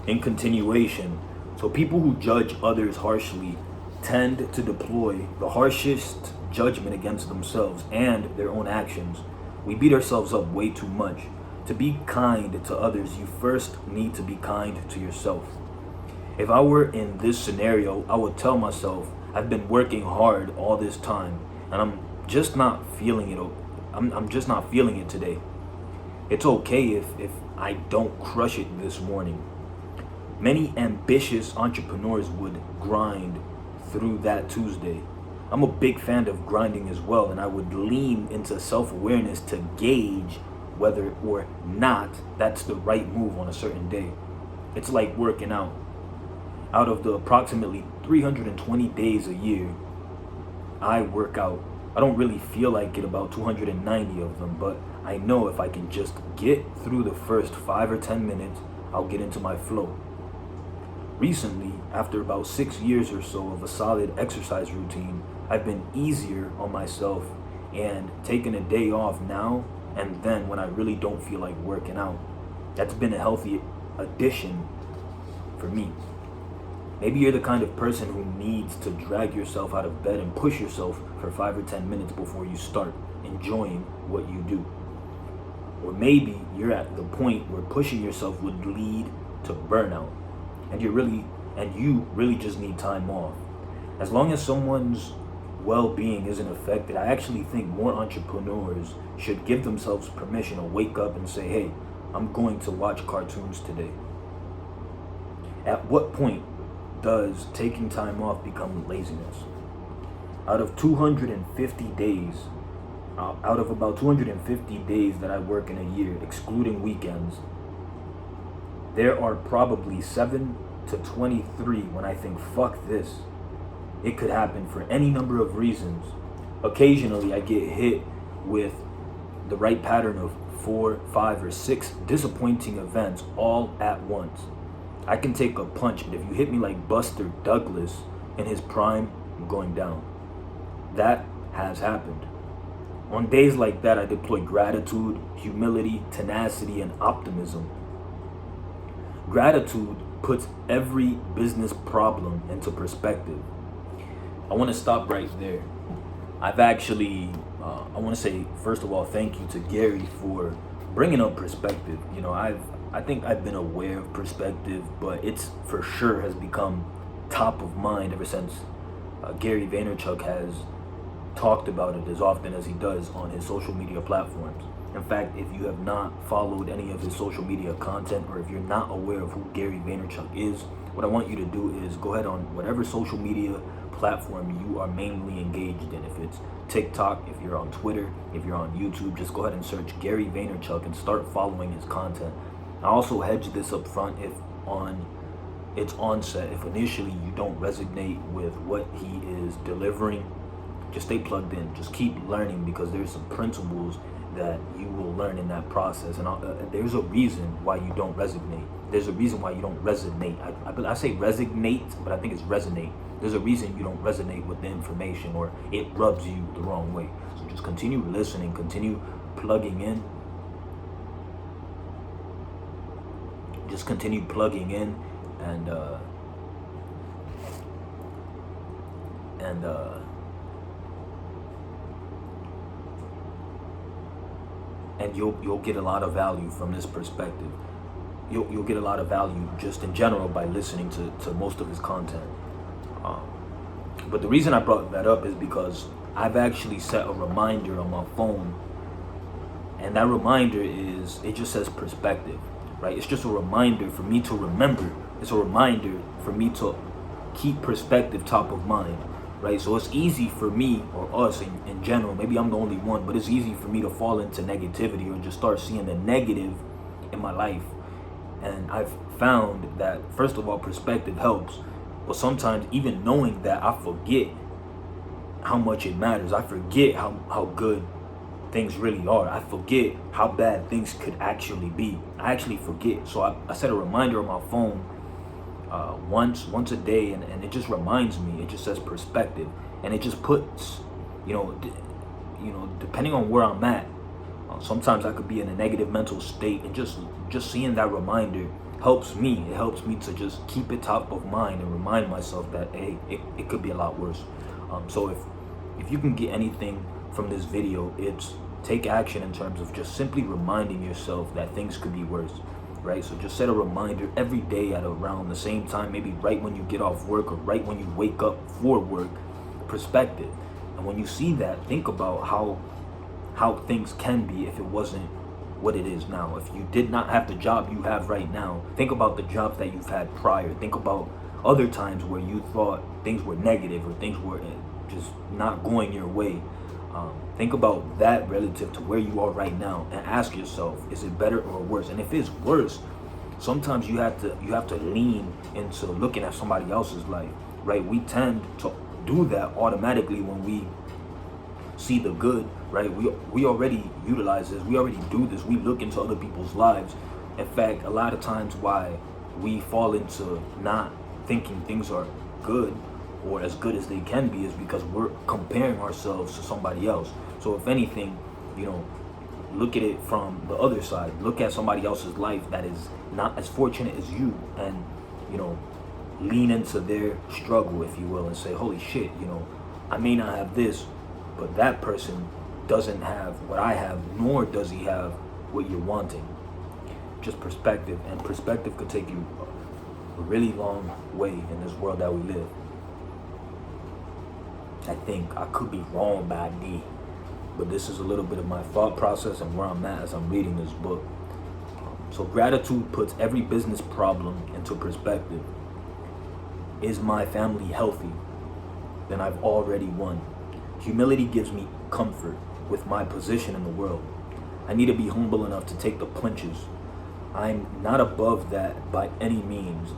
In continuation, so people who judge others harshly tend to deploy the harshest judgment against themselves and their own actions. We beat ourselves up way too much. To be kind to others, you first need to be kind to yourself. If I were in this scenario, I would tell myself, I've been working hard all this time and I'm just not feeling it. I'm just not feeling it today. It's okay if I don't crush it this morning. Many ambitious entrepreneurs would grind through that Tuesday. I'm a big fan of grinding as well, and I would lean into self awareness to gauge whether or not that's the right move on a certain day. It's like working out. Out of the approximately 320 days a year, I work out. I don't really feel like it about 290 of them, but I know if I can just get through the first 5 or 10 minutes, I'll get into my flow. Recently, after about 6 years or so of a solid exercise routine, I've been easier on myself and taking a day off now and then when I really don't feel like working out. That's been a healthy addition for me. Maybe you're the kind of person who needs to drag yourself out of bed and push yourself for 5 or 10 minutes before you start enjoying what you do. Or maybe you're at the point where pushing yourself would lead to burnout and you really just need time off. As long as someone's well-being isn't affected, I actually think more entrepreneurs should give themselves permission to wake up and say, hey, I'm going to watch cartoons today. At what point does taking time off become laziness? Out of 250 days, out of about 250 days that I work in a year, excluding weekends, there are probably 7 to 23 when I think, fuck this. It could happen for any number of reasons. Occasionally, I get hit with the right pattern of 4, 5, or 6 disappointing events all at once. I can take a punch, but if you hit me like Buster Douglas in his prime, I'm going down. That has happened. On days like that, I deploy gratitude, humility, tenacity, and optimism. Gratitude puts every business problem into perspective. I want to stop right there. I've actually, I want to say, first of all, thank you to Gary for bringing up perspective. You know, I think I've been aware of perspective, but it's for sure has become top of mind ever since Gary Vaynerchuk has talked about it as often as he does on his social media platforms. In fact, if you have not followed any of his social media content, or if you're not aware of who Gary Vaynerchuk is, what I want you to do is go ahead on whatever social media platform you are mainly engaged in. If it's TikTok, if you're on Twitter, if you're on YouTube, just go ahead and search Gary Vaynerchuk and start following his content. I also hedge this up front if on its onset, if initially you don't resonate with what he is delivering, just stay plugged in. Just keep learning, because there's some principles that you will learn in that process. And there's a reason why you don't resonate. There's a reason why you don't resonate. I say resonate, but I think it's resonate. There's a reason you don't resonate with the information, or it rubs you the wrong way. So just continue listening, continue plugging in. Just continue plugging in, and you'll get a lot of value from this perspective. You'll get a lot of value just in general by listening to most of his content. But the reason I brought that up is because I've actually set a reminder on my phone, and that reminder it just says perspective, right? It's just a reminder for me to remember. It's a reminder for me to keep perspective top of mind, right? So it's easy for me, or us in general, maybe I'm the only one, but it's easy for me to fall into negativity or just start seeing the negative in my life. And I've found that, first of all, perspective helps, but sometimes even knowing that, I forget how much it matters. I forget how good things really are. I forget how bad things could actually be. I actually forget. So I set a reminder on my phone once a day, and it just reminds me. It just says perspective, and it just puts, depending on where I'm at, sometimes I could be in a negative mental state, and just seeing that reminder helps me. It helps me to just keep it top of mind and remind myself that, hey, it could be a lot worse. So if you can get anything from this video, it's take action in terms of just simply reminding yourself that things could be worse, right? So just set a reminder every day at around the same time, maybe right when you get off work or right when you wake up for work. Perspective. And when you see that, think about how things can be if it wasn't what it is now. If you did not have the job you have right now, think about the jobs that you've had prior. Think about other times where you thought things were negative or things were just not going your way. Think about that relative to where you are right now and ask yourself, is it better or worse? And if it's worse, sometimes you have to lean into looking at somebody else's life, right? We tend to do that automatically when we see the good, right? We already utilize this, we already do this, we look into other people's lives. In fact, a lot of times why we fall into not thinking things are good or as good as they can be is because we're comparing ourselves to somebody else. So if anything, look at it from the other side. Look at somebody else's life that is not as fortunate as you, and lean into their struggle, if you will, and say, holy shit, I may not have this, but that person doesn't have what I have, nor does he have what you're wanting. Just perspective, and perspective could take you a really long way in this world that we live. I think I could be wrong by D, but this is a little bit of my thought process and where I'm at as I'm reading this book. So gratitude puts every business problem into perspective. Is my family healthy? Then I've already won. Humility gives me comfort with my position in the world. I need to be humble enough to take the punches. I'm not above that by any means.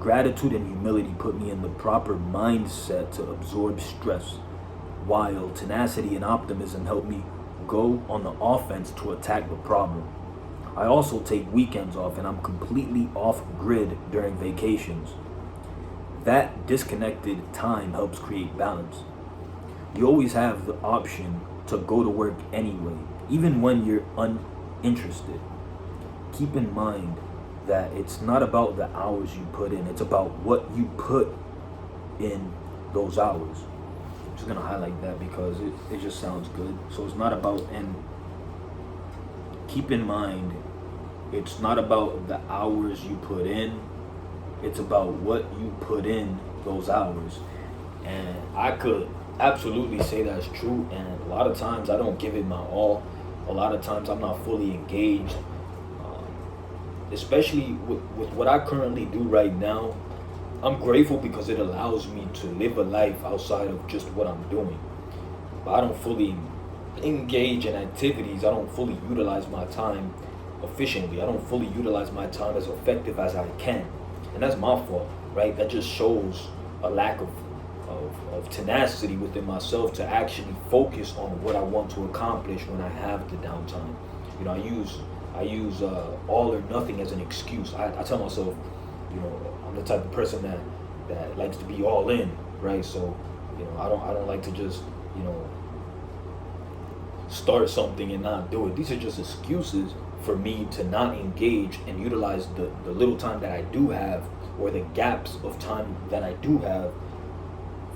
Gratitude and humility put me in the proper mindset to absorb stress, while tenacity and optimism help me go on the offense to attack the problem. I also take weekends off, and I'm completely off grid during vacations. That disconnected time helps create balance. You always have the option to go to work anyway, even when you're uninterested. Keep in mind that it's not about the hours you put in, it's about what you put in those hours. I'm just gonna highlight that because it just sounds good. So it's not about, and keep in mind, it's not about the hours you put in, it's about what you put in those hours. And I could absolutely say that's true, and a lot of times I don't give it my all. A lot of times I'm not fully engaged. Especially with what I currently do right now, I'm grateful because it allows me to live a life outside of just what I'm doing. But I don't fully engage in activities. I don't fully utilize my time efficiently. I don't fully utilize my time as effective as I can. And that's my fault, right? That just shows a lack of tenacity within myself to actually focus on what I want to accomplish when I have the downtime. I use all or nothing as an excuse. I tell myself, I'm the type of person that likes to be all in, right? So, I don't like to just, start something and not do it. These are just excuses for me to not engage and utilize the little time that I do have, or the gaps of time that I do have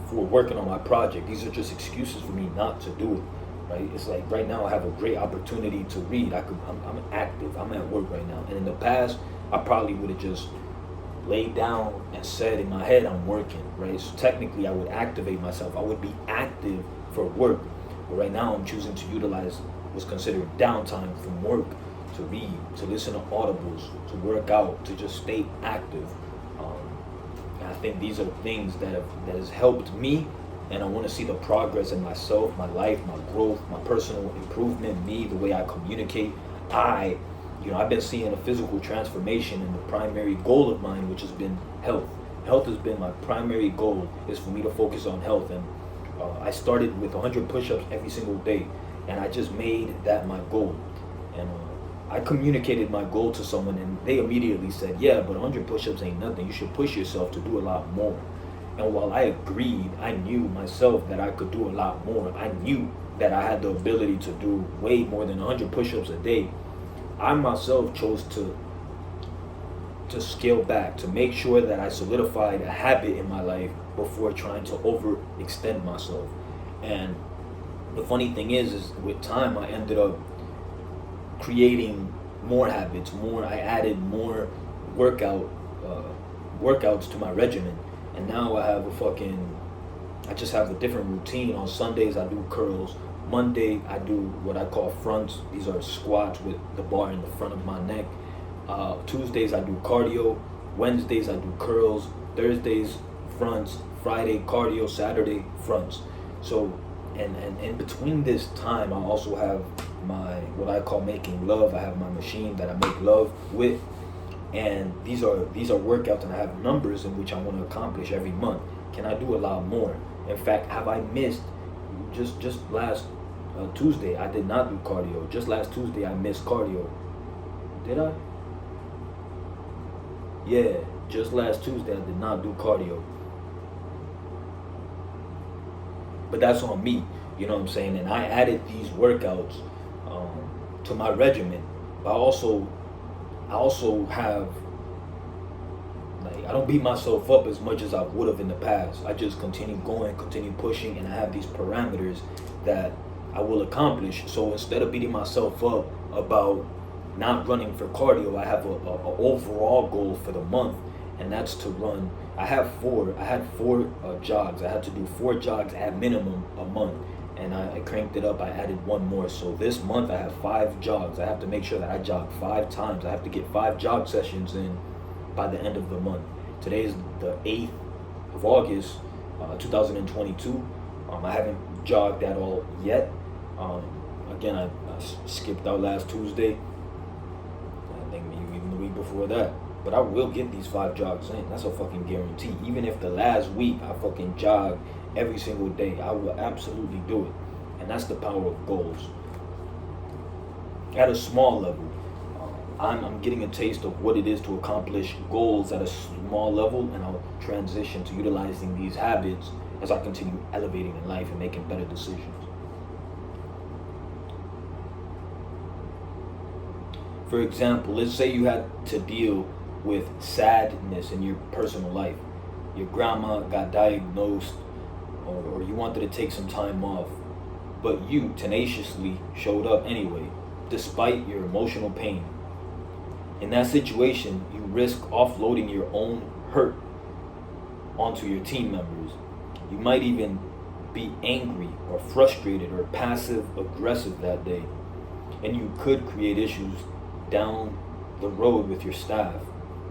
for working on my project. These are just excuses for me not to do it. Right? It's like right now I have a great opportunity to read. I'm active. I'm at work right now. And in the past, I probably would have just laid down and said in my head, I'm working, right? So technically I would activate myself. I would be active for work. But right now I'm choosing to utilize what's considered downtime from work to read, to listen to audibles, to work out, to just stay active. And I think these are things that has helped me. And I want to see the progress in myself, my life, my growth, my personal improvement, me, the way I communicate. I've been seeing a physical transformation, and the primary goal of mine, which has been health. Health has been my primary goal, is for me to focus on health. And I started with 100 push-ups every single day, and I just made that my goal. And I communicated my goal to someone, and they immediately said, yeah, but 100 push-ups ain't nothing. You should push yourself to do a lot more. And while I agreed, I knew myself that I could do a lot more. I knew that I had the ability to do way more than 100 push-ups a day. I myself chose to to scale back, to make sure that I solidified a habit in my life before trying to overextend myself. And the funny thing is with time, I ended up creating more habits, I added more workout, workouts to my regimen. And now I just have a different routine. On Sundays, I do curls. Monday, I do what I call fronts. These are squats with the bar in the front of my neck. Tuesdays, I do cardio. Wednesdays, I do curls. Thursdays, fronts. Friday, cardio. Saturday, fronts. So, and in between this time, I also have what I call making love. I have my machine that I make love with. And these are workouts, and I have numbers in which I want to accomplish every month. Can I do a lot more? In fact, have I missed just last Tuesday? I did not do cardio. Just last Tuesday, I missed cardio. Did I? Yeah, just last Tuesday, I did not do cardio. But that's on me, you know what I'm saying? And I added these workouts to my regimen. But I also have, like, I don't beat myself up as much as I would have in the past. I just continue going, continue pushing, and I have these parameters that I will accomplish. So instead of beating myself up about not running for cardio, I have a overall goal for the month, and that's to run. I had four jogs. I had to do 4 jogs at minimum a month, and I cranked it up. I added one more. So this month I have 5 jogs. I have to make sure that I jog 5 times. I have to get 5 jog sessions in by the end of the month. Today is the 8th of August, 2022. I haven't jogged at all yet. Again, I skipped out last Tuesday. I think maybe even the week before that. But I will get these 5 jogs in. That's a fucking guarantee. Even if the last week I fucking jog every single day, I will absolutely do it. And that's the power of goals. At a small level, I'm getting a taste of what it is to accomplish goals at a small level, and I'll transition to utilizing these habits as I continue elevating in life and making better decisions. For example, let's say you had to deal with sadness in your personal life. Your grandma got diagnosed, or you wanted to take some time off, but you tenaciously showed up anyway, despite your emotional pain. In that situation, you risk offloading your own hurt onto your team members. You might even be angry or frustrated or passive aggressive that day, and you could create issues down the road with your staff.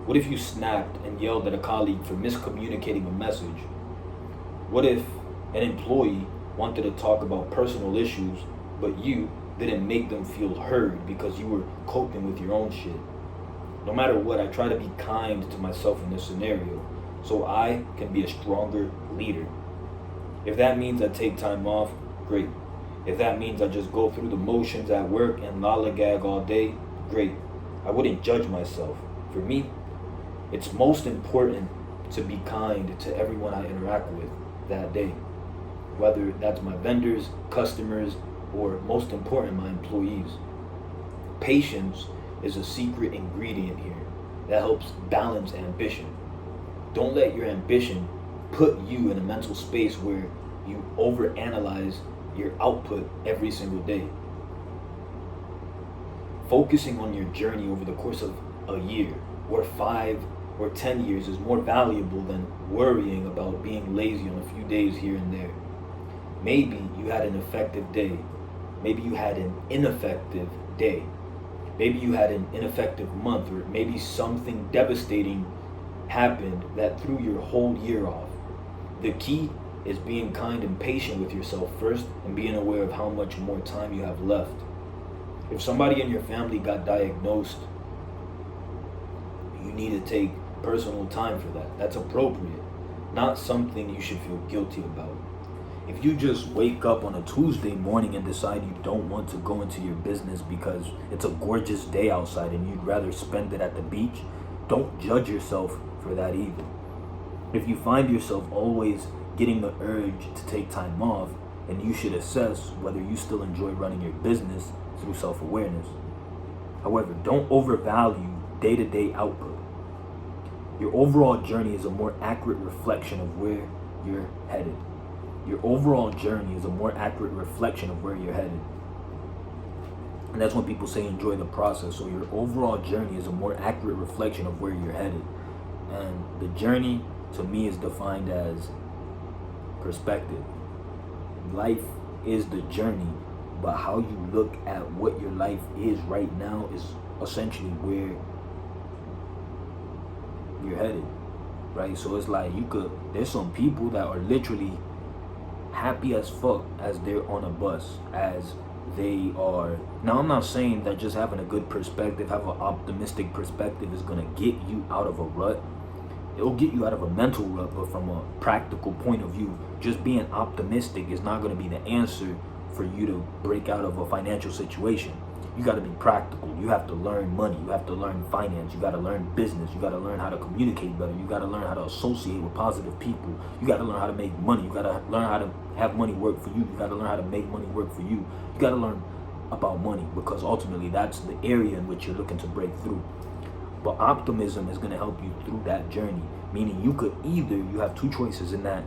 What if you snapped and yelled at a colleague for miscommunicating a message? What if an employee wanted to talk about personal issues, but you didn't make them feel heard because you were coping with your own shit? No matter what, I try to be kind to myself in this scenario so I can be a stronger leader. If that means I take time off, great. If that means I just go through the motions at work and lollygag all day, great. I wouldn't judge myself. For me, it's most important to be kind to everyone I interact with that day, whether that's my vendors, customers, or most important, my employees. Patience is a secret ingredient here that helps balance ambition. Don't let your ambition put you in a mental space where you overanalyze your output every single day. Focusing on your journey over the course of a year or 5 or 10 years is more valuable than worrying about being lazy on a few days here and there. Maybe you had an effective day. Maybe you had an ineffective day. Maybe you had an ineffective month, or maybe something devastating happened that threw your whole year off. The key is being kind and patient with yourself first, and being aware of how much more time you have left. If somebody in your family got diagnosed, you need to take personal time for that. That's appropriate, not something you should feel guilty about. If you just wake up on a Tuesday morning and decide you don't want to go into your business because it's a gorgeous day outside and you'd rather spend it at the beach, don't judge yourself for that either. If you find yourself always getting the urge to take time off, and you should assess whether you still enjoy running your business through self-awareness. However, don't overvalue day-to-day output. Your overall journey is a more accurate reflection of where you're headed. Your overall journey is a more accurate reflection of where you're headed. And that's when people say enjoy the process. So your overall journey is a more accurate reflection of where you're headed. And the journey to me is defined as perspective. Life is the journey, but how you look at what your life is right now is essentially where you're headed, right? So it's like there's some people that are literally happy as fuck as they're on a bus, as they are. Now, I'm not saying that just having a good perspective, have an optimistic perspective is gonna get you out of a rut. It'll get you out of a mental rut, but from a practical point of view, just being optimistic is not gonna be the answer for you to break out of a financial situation. You got to be practical. You have to learn money. You have to learn finance. You got to learn business. You got to learn how to communicate better. You got to learn how to associate with positive people. You got to learn how to make money. You got to learn how to have money work for you. You got to learn how to make money work for you. You got to learn about money, because ultimately that's the area in which you're looking to break through. But optimism is going to help you through that journey, meaning you have two choices in that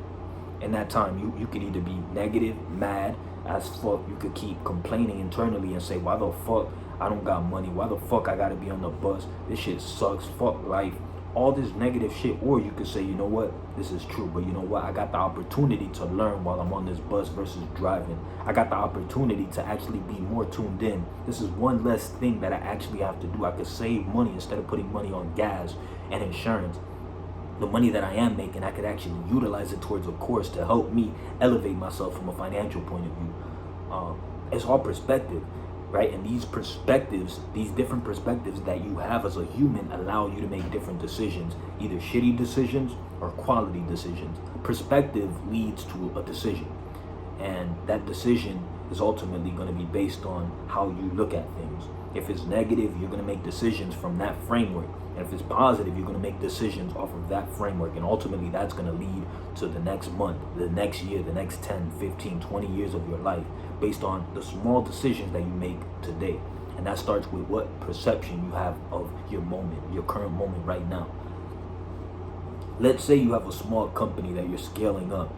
time. You could either be negative, mad as fuck. You could keep complaining internally and say, why the fuck I don't got money? Why the fuck I gotta be on the bus? This shit sucks. Fuck life. All this negative shit. Or you could say, you know what? This is true. But you know what? I got the opportunity to learn while I'm on this bus versus driving. I got the opportunity to actually be more tuned in. This is one less thing that I actually have to do. I could save money instead of putting money on gas and insurance. The money that I am making, I could actually utilize it towards a course to help me elevate myself from a financial point of view. It's all perspective, right? And these different perspectives that you have as a human allow you to make different decisions, either shitty decisions or quality decisions. Perspective leads to a decision, and that decision is ultimately going to be based on how you look at things. If it's negative, you're going to make decisions from that framework. And if it's positive, you're going to make decisions off of that framework. And ultimately, that's going to lead to the next month, the next year, the next 10, 15, 20 years of your life, based on the small decisions that you make today. And that starts with what perception you have of your moment, your current moment right now. Let's say you have a small company that you're scaling up.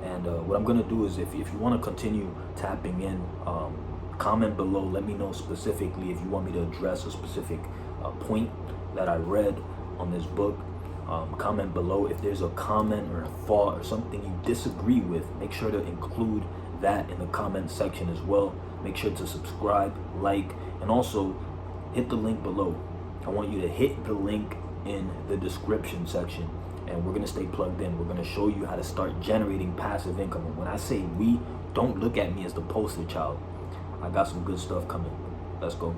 And what I'm going to do is, if you want to continue tapping in, comment below. Let me know specifically if you want me to address a specific point that I read on this book. Comment below. If there's a comment or a thought or something you disagree with, make sure to include that in the comment section as well. Make sure to subscribe, like, and also hit the link below. I want you to hit the link in the description section, and we're going to stay plugged in. We're going to show you how to start generating passive income. And when I say we, don't look at me as the poster child. I got some good stuff coming. Let's go.